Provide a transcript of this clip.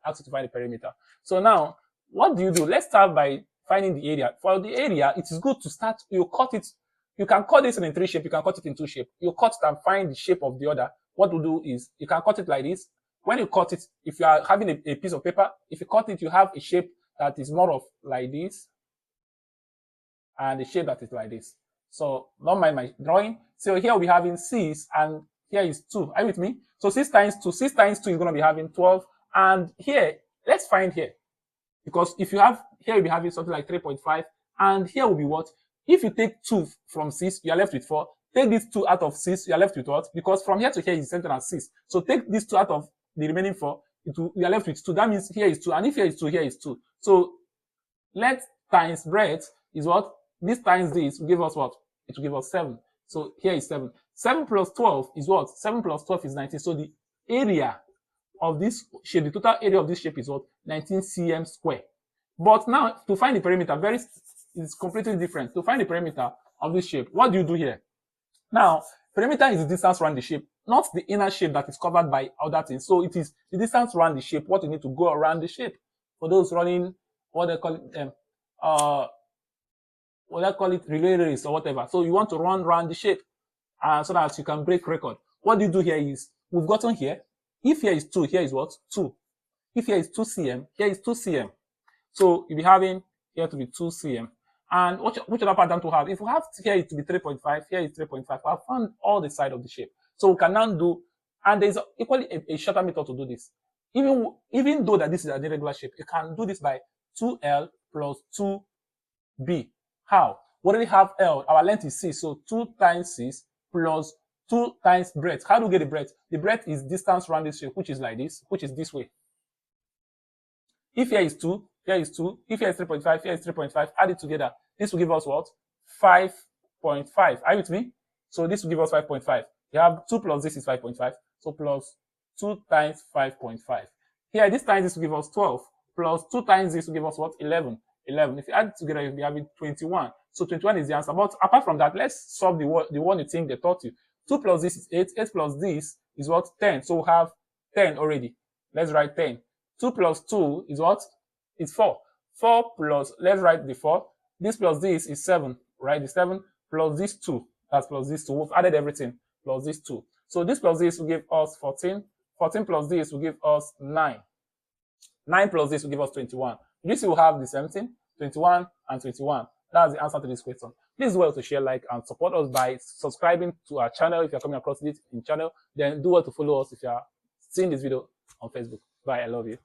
asks you to find the perimeter. So now, what do? Let's start by finding the area. For the area, it is good to start, you cut it. You can cut this in 3 shape, you can cut it in 2 shape. You cut it and find the shape of the other. What to do is, you can cut it like this. When you cut it, if you are having a piece of paper, if you cut it, you have a shape that is more of like this, and a shape that is like this. So don't mind my drawing. So here we're having 6, and here is 2. Are you with me? So 6 times 2 is going to be having 12. And here, let's find here. Because if you have, here you'll be having something like 3.5. And here will be what? If you take 2 from 6, you are left with 4. Take these 2 out of 6, you are left with what? Because from here to here is the center at 6. So take these 2 out of the remaining 4, you are left with 2. That means here is 2. And if here is 2, here is 2. So length times breadth is what? This times this will give us what? It will give us 7. So here is 7. 7 plus 12 is what? 7 plus 12 is 19. So the area of this shape, the total area of this shape is what? 19 cm square. But now, to find the perimeter, it's completely different. To find the perimeter of this shape, what do you do here? Now, perimeter is the distance around the shape, not the inner shape that is covered by other things. So it is the distance around the shape, what you need to go around the shape. For those running, what they call it, relay race or whatever. So you want to run around the shape so that you can break record. What you do here is, we've gotten here, if here is 2, here is what? 2. If here is 2 cm, here is 2 cm. So you'll be having here to be 2 cm. And which other pattern to have? If we have here it to be 3.5, here is 3.5. I've found all the side of the shape. So we can now do, and there's equally a shorter method to do this. Even though that this is an irregular shape, you can do this by 2L plus 2B. How? We already have L, our length is 6, so 2 times 6 plus 2 times breadth. How do we get the breadth? The breadth is distance around this shape, which is like this, which is this way. If here is 2, here is 2. If here is 3.5, here is 3.5. Add it together. This will give us what? 5.5. Are you with me? So this will give us 5.5. You have 2 plus this is 5.5. So plus 2 times 5.5. Here, this times this will give us 12. Plus 2 times this will give us what? 11. 11. If you add it together, you'll be having 21. So 21 is the answer. But apart from that, let's solve the one you think they taught you. 2 plus this is 8. 8 plus this is what? 10. So we have 10 already. Let's write 10. 2 plus 2 is what? It's 4. 4 plus, let's write the 4. This plus this is 7. Right? The 7 plus this 2. That's plus this 2. We've added everything. Plus this 2. So this plus this will give us 14. 14 plus this will give us 9. 9 plus this will give us 21. This will have the same thing. 21 and 21. That's the answer to this question. Please do well to share, like, and support us by subscribing to our channel if you're coming across this in channel. Then do well to follow us if you are seeing this video on Facebook. Bye. I love you.